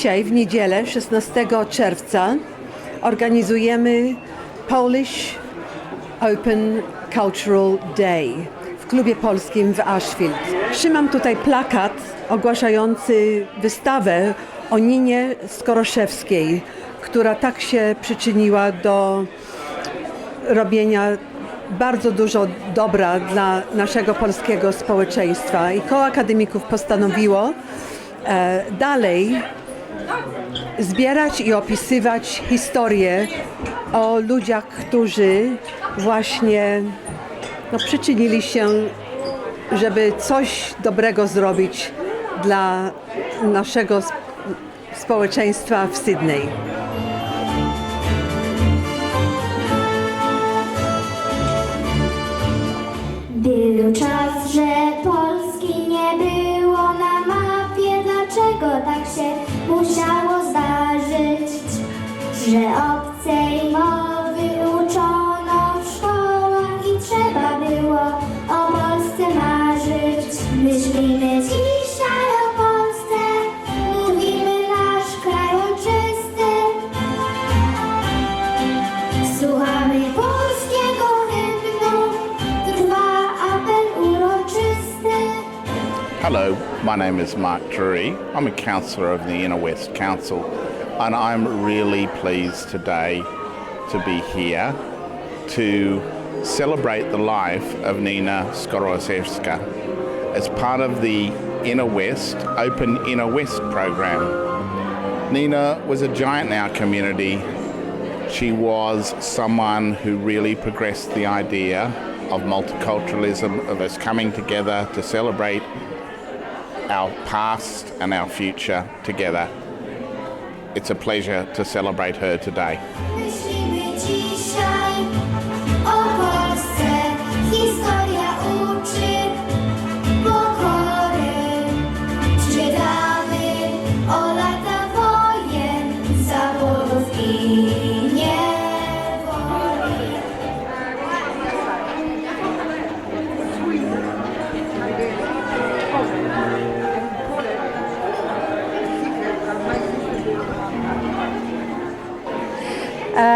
Dzisiaj, w niedzielę, 16 czerwca, organizujemy Polish Open Cultural Day w klubie polskim w Ashfield. Trzymam tutaj plakat ogłaszający wystawę o Ninie Skoroszewskiej, która tak się przyczyniła do robienia bardzo dużo dobra dla naszego polskiego społeczeństwa. I Koło Akademików postanowiło dalej zbierać i opisywać historię o ludziach, którzy właśnie przyczynili się, żeby coś dobrego zrobić dla naszego społeczeństwa w Sydney. Był czas, że Polski nie było na mapie. Dlaczego tak się musiało zdarzyć? Że obcej mowy uczono w szkołach i trzeba było o Polsce marzyć. Myślimy dzisiaj o Polsce, mówimy nasz kraj ojczysty. Słuchamy polskiego hymnu, trwa apel uroczysty. Hello, my name is Mark Drury. I'm a councillor of the Inner West Council, and I'm really pleased today to be here to celebrate the life of Nina Skoroszewska as part of the Inner West Open Inner West program. Nina was a giant in our community. She was someone who really progressed the idea of multiculturalism, of us coming together to celebrate our past and our future together. It's a pleasure to celebrate her today. Myślimy dzisiaj o Polsce, historia uczy pokory. Czytamy o lata wojen, zaborów i niewoli.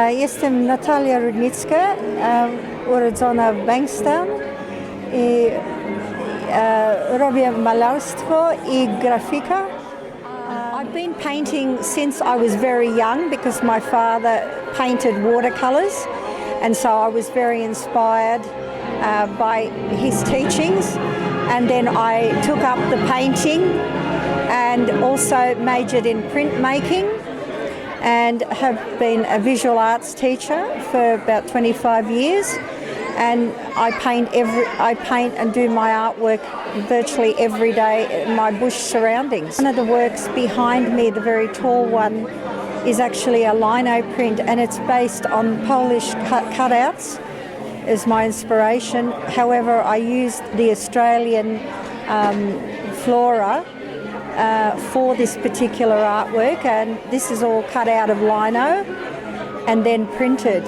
Jestem Natalia Rudnicka, urodzona w Bankstown i robię malarstwo i grafika. I've been painting since I was very young because my father painted watercolors, and so I was very inspired by his teachings, and then I took up the painting and also majored in printmaking, and have been a visual arts teacher for about 25 years, and I paint and do my artwork virtually every day in my bush surroundings. One of the works behind me, the very tall one, is actually a lino print, and it's based on Polish cutouts as my inspiration. However, I used the Australian flora for this particular artwork, and this is all cut out of lino and then printed.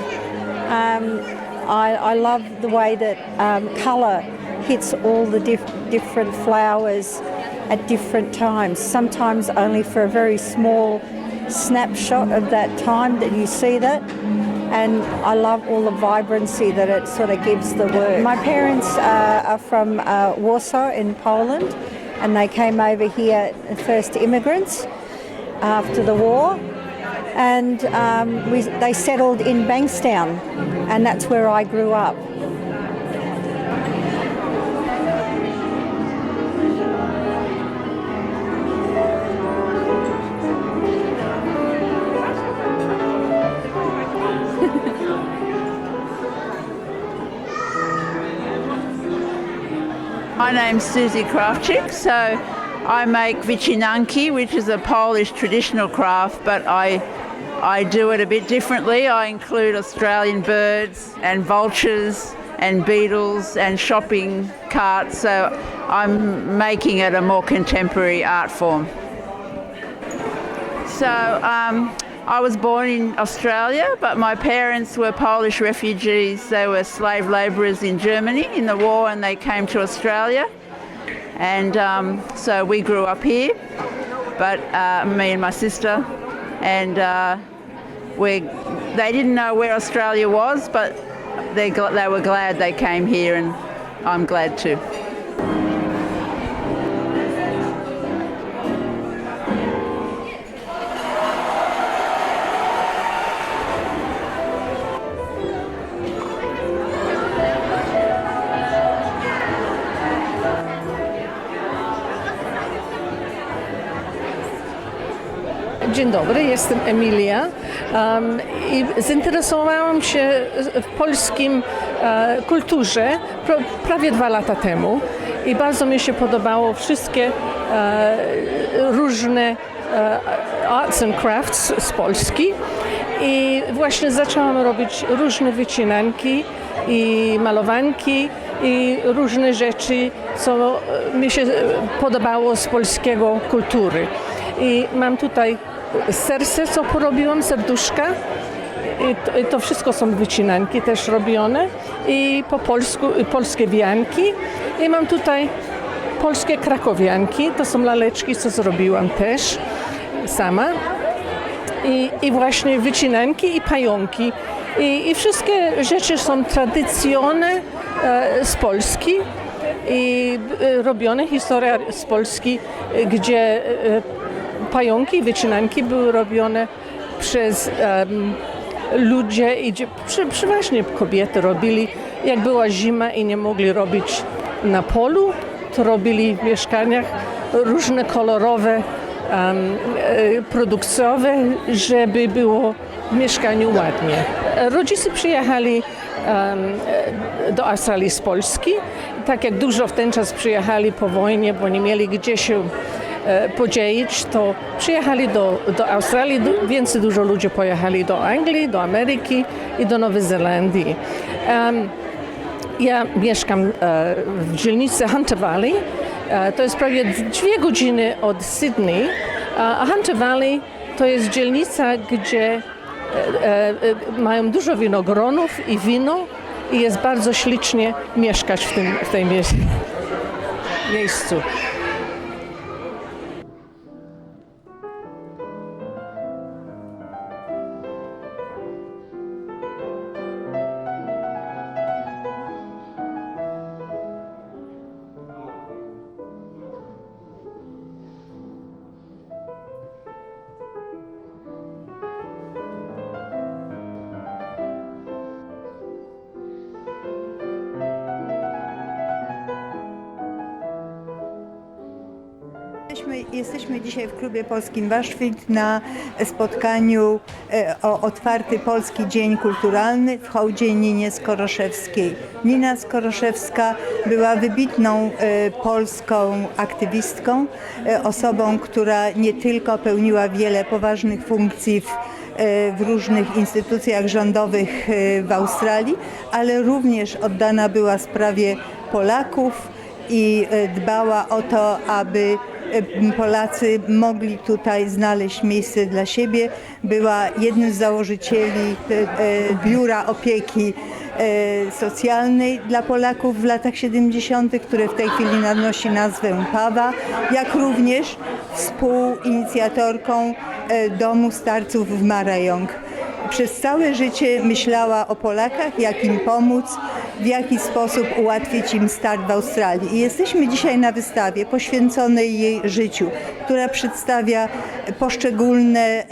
I love the way that colour hits all the different flowers at different times, sometimes only for a very small snapshot of that time that you see that. And I love all the vibrancy that it sort of gives the work. My parents are from Warsaw in Poland, and they came over here first immigrants after the war, and they settled in Bankstown, and that's where I grew up. My name's Susie Krawczyk, so I make wycinanki, which is a Polish traditional craft, but I do it a bit differently. I include Australian birds and vultures and beetles and shopping carts, so I'm making it a more contemporary art form. So I was born in Australia, but my parents were Polish refugees. They were slave labourers in Germany in the war, and they came to Australia. And so we grew up here. but me and my sister, and they didn't know where Australia was, but they were glad they came here, and I'm glad too. Dzień dobry, jestem Emilia i zainteresowałam się w polskim kulturze prawie 2 lata temu i bardzo mi się podobało wszystkie różne arts and crafts z Polski i właśnie zaczęłam robić różne wycinanki i malowanki i różne rzeczy, co mi się podobało z polskiego kultury. I mam tutaj serce, co porobiłam, serduszka. I to wszystko są wycinanki też robione. I po polsku polskie wianki. I mam tutaj polskie krakowianki. To są laleczki, co zrobiłam też sama. I właśnie wycinanki i pająki. I wszystkie rzeczy są tradycyjne z Polski. I robione historia z Polski, gdzie pająki i wycinanki były robione przez ludzie i przeważnie kobiety robili, jak była zima i nie mogli robić na polu, to robili w mieszkaniach różne kolorowe, produkcjowe, żeby było w mieszkaniu ładnie. Rodzice przyjechali do Australii z Polski, tak jak dużo w ten czas przyjechali po wojnie, bo nie mieli gdzie się podzielić, to przyjechali do Australii, więcej dużo ludzi pojechali do Anglii, do Ameryki i do Nowej Zelandii. Ja mieszkam w dzielnicy Hunter Valley, to jest prawie 2 godziny od Sydney, a Hunter Valley to jest dzielnica, gdzie mają dużo winogronów i wino i jest bardzo ślicznie mieszkać w tym miejscu. Jesteśmy dzisiaj w Klubie Polskim w Ashfield na spotkaniu o otwarty Polski Dzień Kulturalny w hołdzie Ninie Skoroszewskiej. Nina Skoroszewska była wybitną polską aktywistką, osobą, która nie tylko pełniła wiele poważnych funkcji w różnych instytucjach rządowych w Australii, ale również oddana była sprawie Polaków i dbała o to, aby Polacy mogli tutaj znaleźć miejsce dla siebie. Była jednym z założycieli Biura Opieki Socjalnej dla Polaków w latach 70., które w tej chwili nosi nazwę PAWA, jak również współinicjatorką Domu Starców w Marajong. Przez całe życie myślała o Polakach, jak im pomóc, w jaki sposób ułatwić im start w Australii. I jesteśmy dzisiaj na wystawie poświęconej jej życiu, która przedstawia poszczególne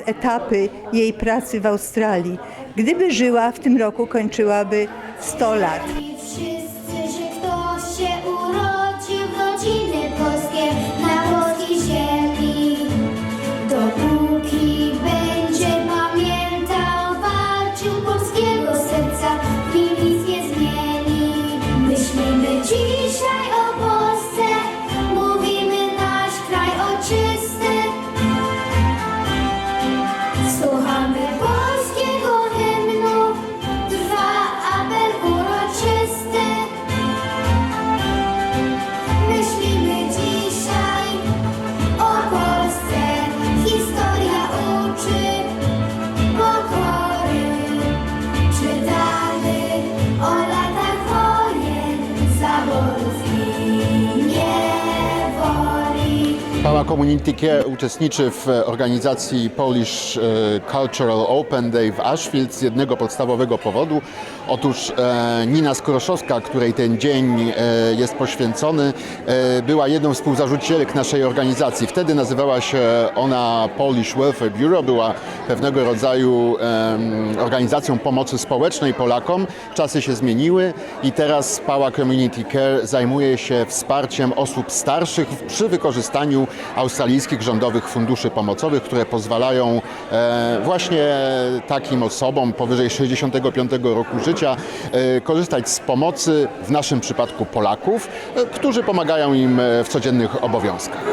etapy jej pracy w Australii. Gdyby żyła, w tym roku kończyłaby 100 lat. Wszyscy, że ktoś się urodził w rodziny polskie na polskiej ziemi. Dopóki będzie pamiętał, walczył polskiego serca, nim nic nie zmieni. Myślimy dzisiaj o Polsce, mówimy nasz kraj ojczysty. Słuchamy polskiego hymnu, trwa apel uroczysty. firma Community Care uczestniczy w organizacji Polish Cultural Open Day w Ashfield z jednego podstawowego powodu. Otóż Nina Skoroszewska, której ten dzień jest poświęcony, była jedną z współzałożycielek naszej organizacji. Wtedy nazywała się ona Polish Welfare Bureau, była pewnego rodzaju organizacją pomocy społecznej Polakom. Czasy się zmieniły i teraz Pała Community Care zajmuje się wsparciem osób starszych przy wykorzystaniu australijskich rządowych funduszy pomocowych, które pozwalają właśnie takim osobom powyżej 65 roku życia korzystać z pomocy, w naszym przypadku Polaków, którzy pomagają im w codziennych obowiązkach.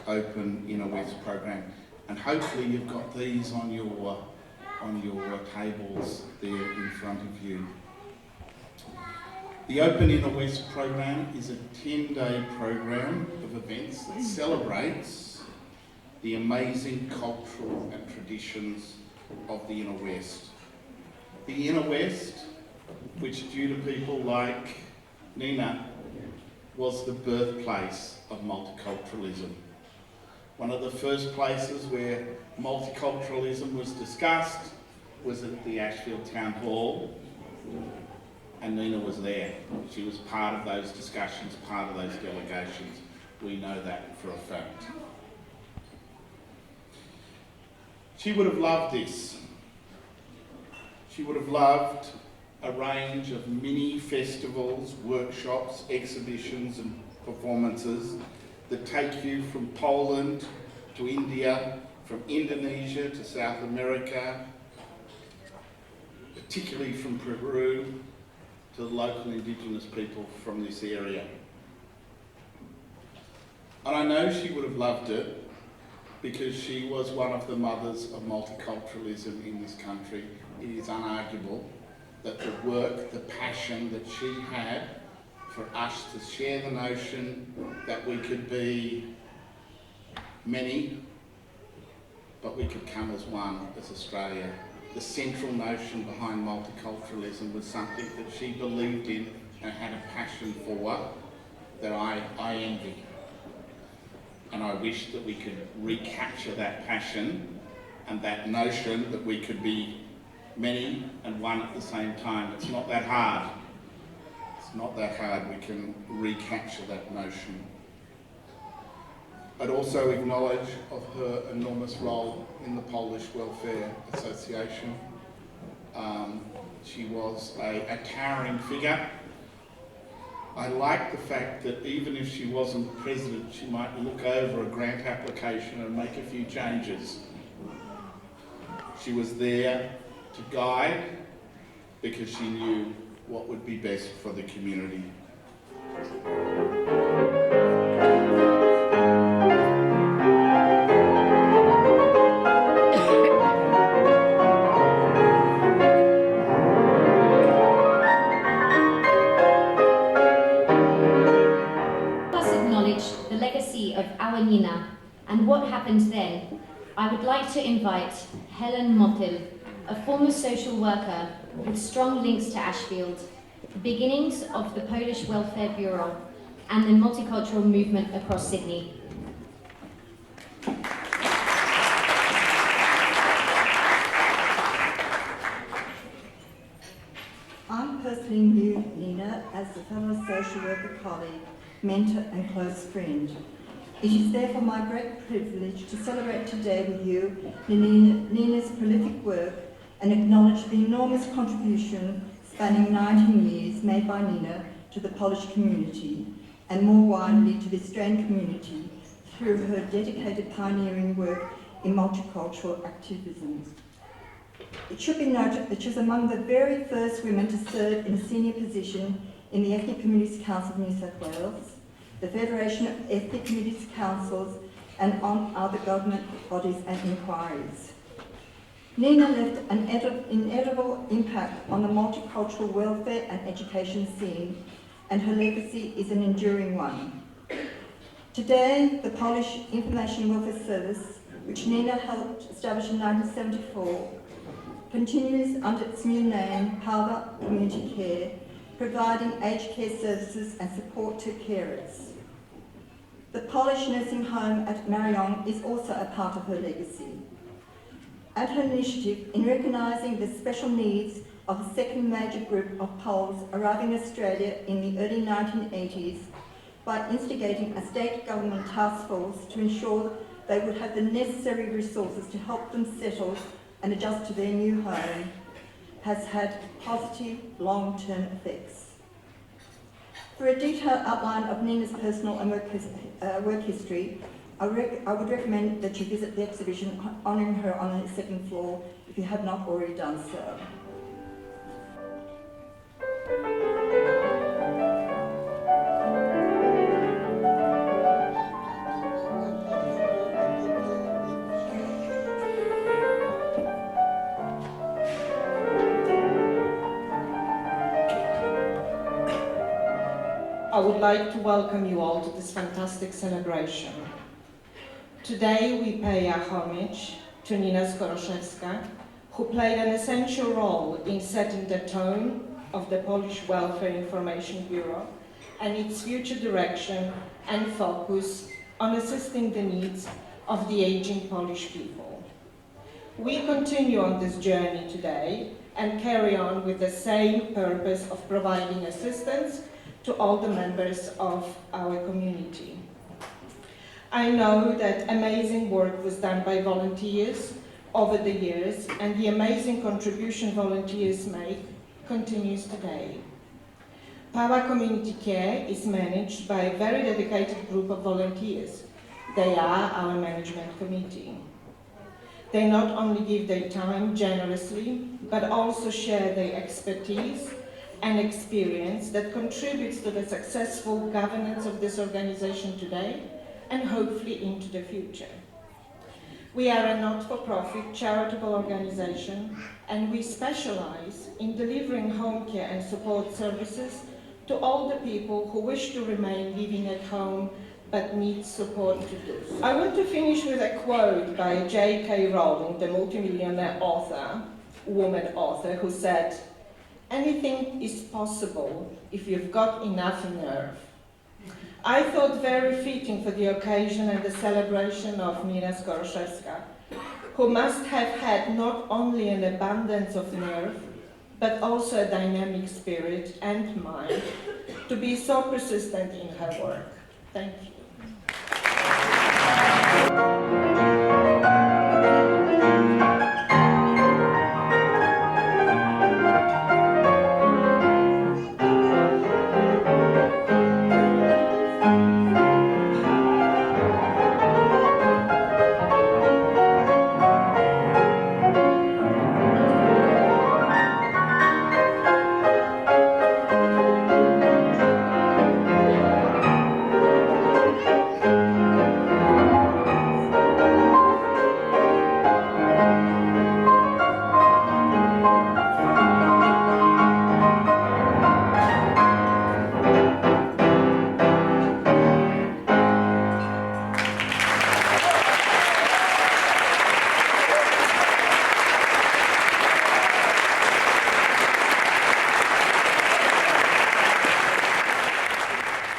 Open Inner West program, and hopefully you've got these on your tables there in front of you. The Open Inner West program is a 10-day program of events that celebrates the amazing cultural and traditions of the Inner West. The Inner West, which due to people like Nina, was the birthplace of multiculturalism. One of the first places where multiculturalism was discussed was at the Ashfield Town Hall, and Nina was there. She was part of those discussions, part of those delegations. We know that for a fact. She would have loved this. She would have loved a range of mini festivals, workshops, exhibitions and performances that take you from Poland to India, from Indonesia to South America, particularly from Peru to the local indigenous people from this area. And I know she would have loved it because she was one of the mothers of multiculturalism in this country. It is unarguable that the work, the passion that she had for us to share the notion that we could be many, but we could come as one, as Australia. The central notion behind multiculturalism was something that she believed in and had a passion for that I envy. And I wish that we could recapture that passion and that notion that we could be many and one at the same time. It's not that hard. It's not that hard. We can recapture that notion. I'd also acknowledge of her enormous role in the Polish Welfare Association. She was a towering figure. I like the fact that even if she wasn't president, she might look over a grant application and make a few changes. She was there to guide because she knew what would be best for the community. Of our Nina and what happened then, I would like to invite Helen Motyl, a former social worker with strong links to Ashfield, the beginnings of the Polish Welfare Bureau and the multicultural movement across Sydney. I personally knew Nina as a fellow social worker colleague, mentor and close friend. It is therefore my great privilege to celebrate today with you Nina's prolific work and acknowledge the enormous contribution spanning 19 years made by Nina to the Polish community and more widely to the Australian community through her dedicated pioneering work in multicultural activism. It should be noted that she was among the very first women to serve in a senior position in the Ethnic Communities Council of New South Wales, the Federation of Ethnic Communities Councils, and on other government bodies and inquiries. Nina left an inevitable impact on the multicultural welfare and education scene, and her legacy is an enduring one. Today, the Polish Information Welfare Service, which Nina helped establish in 1974, continues under its new name, Power Community Care, providing aged care services and support to carers. The Polish nursing home at Marion is also a part of her legacy. At her initiative in recognising the special needs of the second major group of Poles arriving in Australia in the early 1980s by instigating a state government task force to ensure they would have the necessary resources to help them settle and adjust to their new home, has had positive long-term effects. For a detailed outline of Nina's personal and work history, I would recommend that you visit the exhibition honouring her on the second floor if you have not already done so. I would like to welcome you all to this fantastic celebration. Today we pay our homage to Nina Skoroszewska, who played an essential role in setting the tone of the Polish Welfare Information Bureau and its future direction and focus on assisting the needs of the aging Polish people. We continue on this journey today and carry on with the same purpose of providing assistance to all the members of our community. I know that amazing work was done by volunteers over the years, and the amazing contribution volunteers make continues today. Power Community Care is managed by a very dedicated group of volunteers. They are our management committee. They not only give their time generously, but also share their expertise and experience that contributes to the successful governance of this organization today and hopefully into the future. We are a not-for-profit charitable organization, and we specialize in delivering home care and support services to all the people who wish to remain living at home but need support to do so. I want to finish with a quote by J.K. Rowling, the multimillionaire author, woman author, who said, "Anything is possible if you've got enough nerve." I thought very fitting for the occasion and the celebration of Nina Skoroszewska, who must have had not only an abundance of nerve, but also a dynamic spirit and mind to be so persistent in her work. Thank you.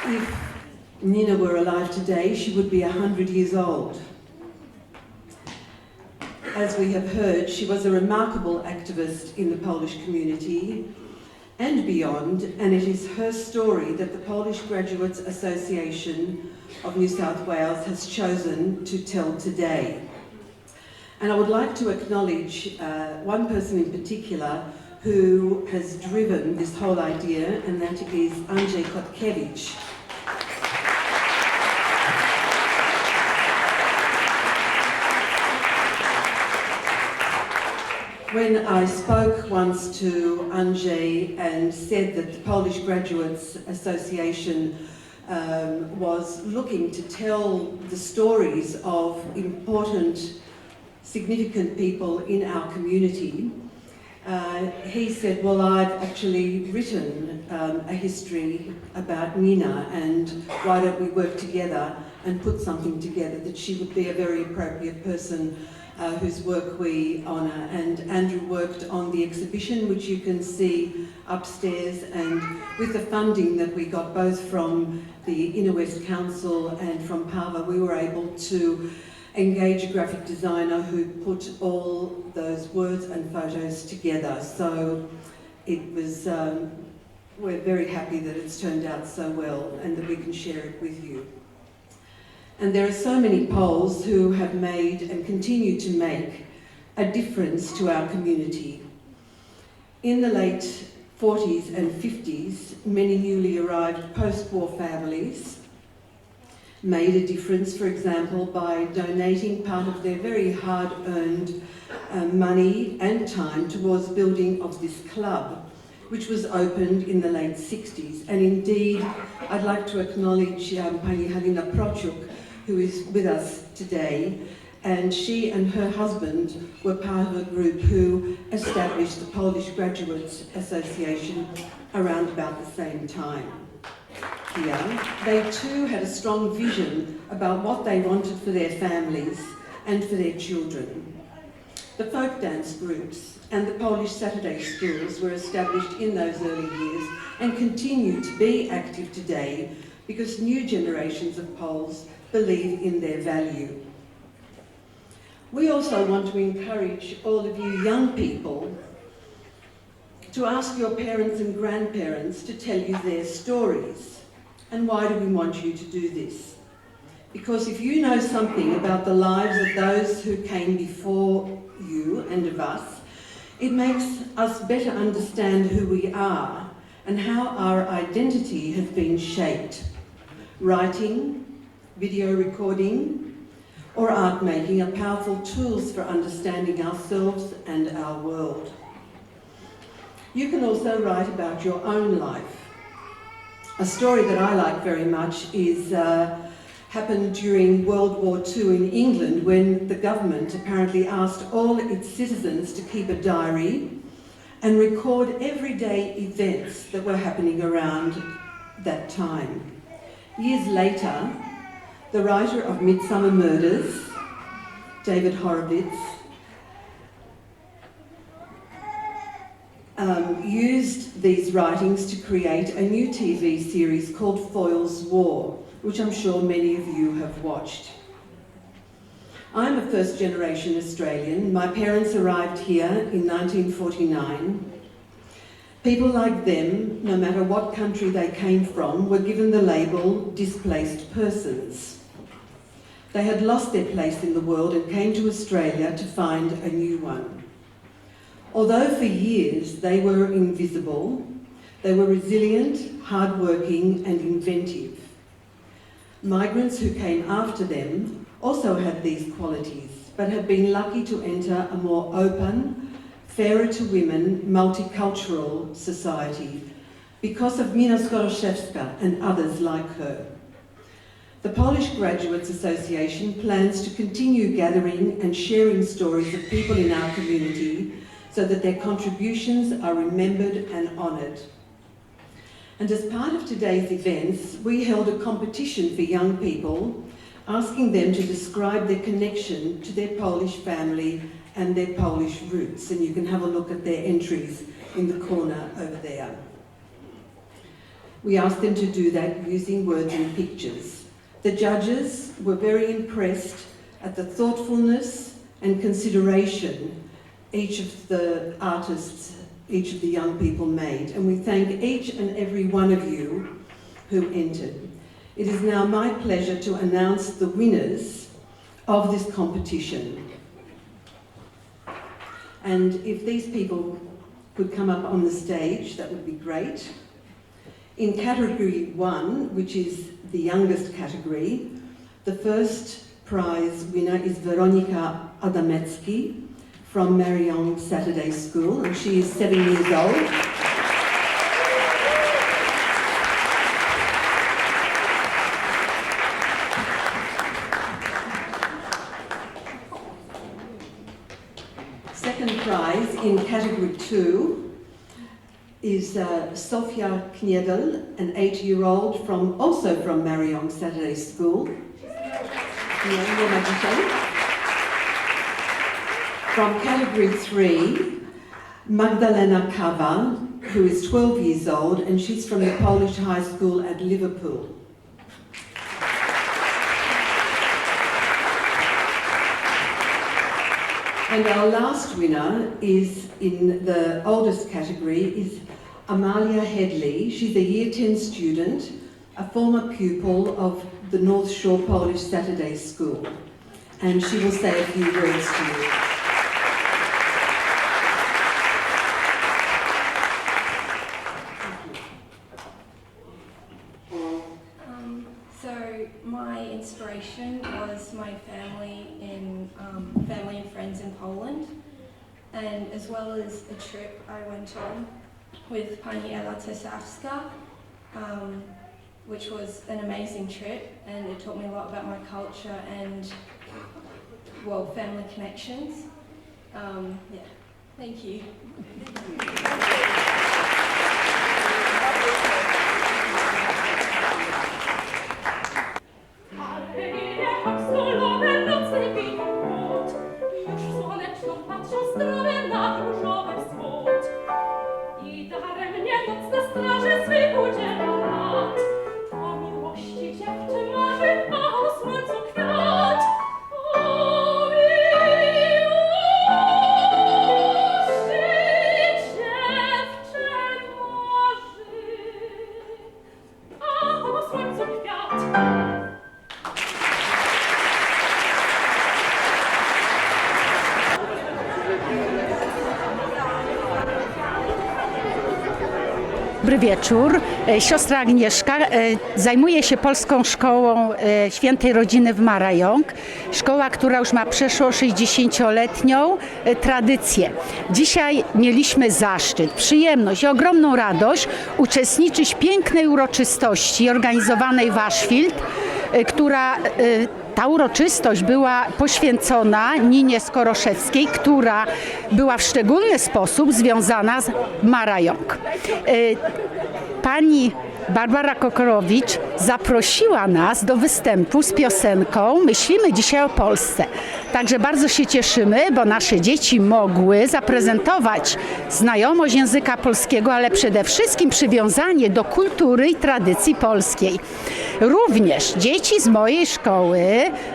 If Nina were alive today, she would be 100 years old. As we have heard, she was a remarkable activist in the Polish community and beyond, and it is her story that the Polish Graduates Association of New South Wales has chosen to tell today. And I would like to acknowledge one person in particular who has driven this whole idea, and that is Andrzej Kotkiewicz. When I spoke once to Andrzej and said that the Polish Graduates Association was looking to tell the stories of important, significant people in our community, he said, well, I've actually written a history about Nina, and why don't we work together and put something together, that she would be a very appropriate person whose work we honour. And Andrew worked on the exhibition, which you can see upstairs, and with the funding that we got both from the Inner West Council and from PAVA, we were able to engage a graphic designer who put all those words and photos together. So it was, we're very happy that it's turned out so well and that we can share it with you. And there are so many Poles who have made and continue to make a difference to our community. In the late 40s and 50s, many newly arrived post-war families made a difference, for example, by donating part of their very hard-earned money and time towards building of this club, which was opened in the late 60s. And indeed, I'd like to acknowledge Pani Halina Prochuk, who is with us today, and she and her husband were part of a group who established the Polish Graduates Association around about the same time. Here, they too had a strong vision about what they wanted for their families and for their children. The folk dance groups and the Polish Saturday schools were established in those early years and continue to be active today because new generations of Poles believe in their value. We also want to encourage all of you young people to ask your parents and grandparents to tell you their stories. And why do we want you to do this? Because if you know something about the lives of those who came before you and of us, it makes us better understand who we are and how our identity has been shaped. Writing, video recording, or art making are powerful tools for understanding ourselves and our world. You can also write about your own life. A story that I like very much is happened during World War II in England, when the government apparently asked all its citizens to keep a diary and record everyday events that were happening around that time. Years later, the writer of Midsummer Murders, David Horowitz, used these writings to create a new TV series called Foyle's War, which I'm sure many of you have watched. I'm a first-generation Australian. My parents arrived here in 1949. People like them, no matter what country they came from, were given the label displaced persons. They had lost their place in the world and came to Australia to find a new one. Although for years they were invisible, they were resilient, hardworking and inventive. Migrants who came after them also had these qualities, but have been lucky to enter a more open, fairer to women, multicultural society because of Nina Skoroszewska and others like her. The Polish Graduates Association plans to continue gathering and sharing stories of people in our community so that their contributions are remembered and honoured. And as part of today's events, we held a competition for young people, asking them to describe their connection to their Polish family and their Polish roots. And you can have a look at their entries in the corner over there. We asked them to do that using words and pictures. The judges were very impressed at the thoughtfulness and consideration each of the artists, each of the young people made, and we thank each and every one of you who entered. It is now my pleasure to announce the winners of this competition. And if these people could come up on the stage, that would be great. In category 1, which is the youngest category, the first prize winner is Weronika Adamecki from Marion Saturday School, and she is 7 years old. Second prize in category 2 is Sofia Kniedel, an 8-year-old also from Marion Saturday School. From category 3, Magdalena Kawa, who is 12 years old, and she's from the Polish High School at Liverpool. And our last winner is in the oldest category is Amalia Headley. She's a Year 10 student, a former pupil of the North Shore Polish Saturday School. And she will say a few words to you. So my inspiration was my family and friends in Poland, and as well as a trip I went on with Pani Skoroszewska, which was an amazing trip, and it taught me a lot about my culture and, well, family connections. Yeah, thank you. Dobry wieczór. Siostra Agnieszka zajmuje się Polską Szkołą Świętej Rodziny w Marajong. Szkoła, która już ma przeszło 60-letnią tradycję. Dzisiaj mieliśmy zaszczyt, przyjemność i ogromną radość uczestniczyć w pięknej uroczystości organizowanej w Ashfield, ta uroczystość była poświęcona Ninie Skoroszewskiej, która była w szczególny sposób związana z Marajong. Pani Barbara Kokorowicz zaprosiła nas do występu z piosenką Myślimy dzisiaj o Polsce. Także bardzo się cieszymy, bo nasze dzieci mogły zaprezentować znajomość języka polskiego, ale przede wszystkim przywiązanie do kultury i tradycji polskiej. Również dzieci z mojej szkoły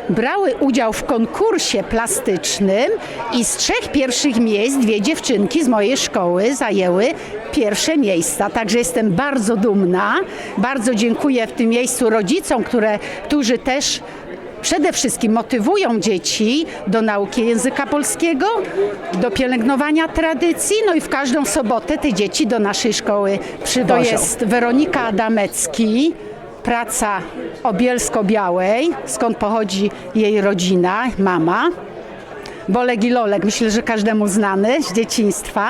brały udział w konkursie plastycznym i z 3 pierwszych miejsc 2 dziewczynki z mojej szkoły zajęły pierwsze miejsca. Także jestem bardzo dumna. Bardzo dziękuję w tym miejscu rodzicom, którzy też przede wszystkim motywują dzieci do nauki języka polskiego, do pielęgnowania tradycji, no i w każdą sobotę te dzieci do naszej szkoły przywożą. To jest Weronika Adamecki, praca o Bielsko-Białej, skąd pochodzi jej rodzina, mama. Bolek i Lolek, myślę, że każdemu znany z dzieciństwa.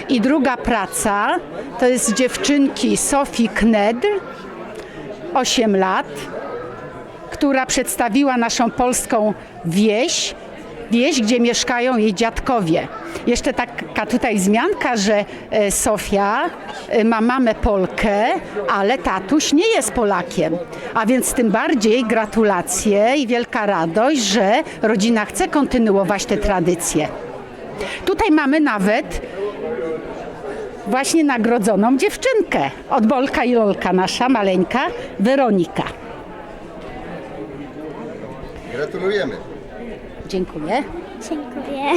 I druga praca to jest dziewczynki Sofii Knedl, 8 lat, która przedstawiła naszą polską wieś, gdzie mieszkają jej dziadkowie. Jeszcze taka tutaj wzmianka, że Sofia ma mamę Polkę, ale tatuś nie jest Polakiem. A więc tym bardziej gratulacje i wielka radość, że rodzina chce kontynuować te tradycje. Tutaj mamy nawet właśnie nagrodzoną dziewczynkę od Bolka i Lolka, nasza maleńka Weronika. Gratulujemy. Dziękuję. Dziękuję. Yeah.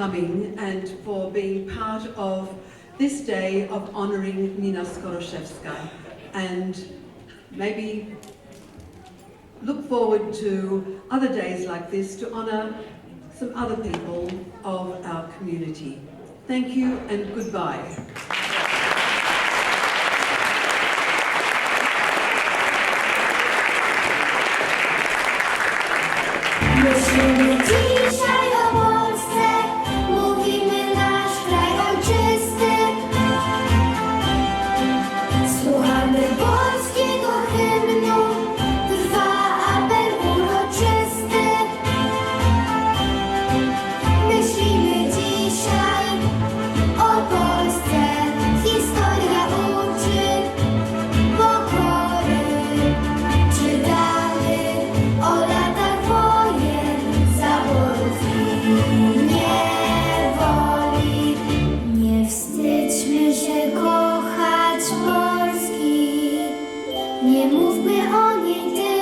coming and for being part of this day of honouring Nina Skoroszewska, and maybe look forward to other days like this to honour some other people of our community. Thank you and goodbye. Myślimy dzisiaj o Polsce, mówimy nasz kraj ojczysty. Słuchamy polskiego hymnu, trwa apel uroczysty. Myślimy dzisiaj o Polsce, historia uczy pokory. Czytamy o latach wojen, zaborów i niewoli. Nie wstydźmy się kochać Polski, nie mówmy o niej tylko.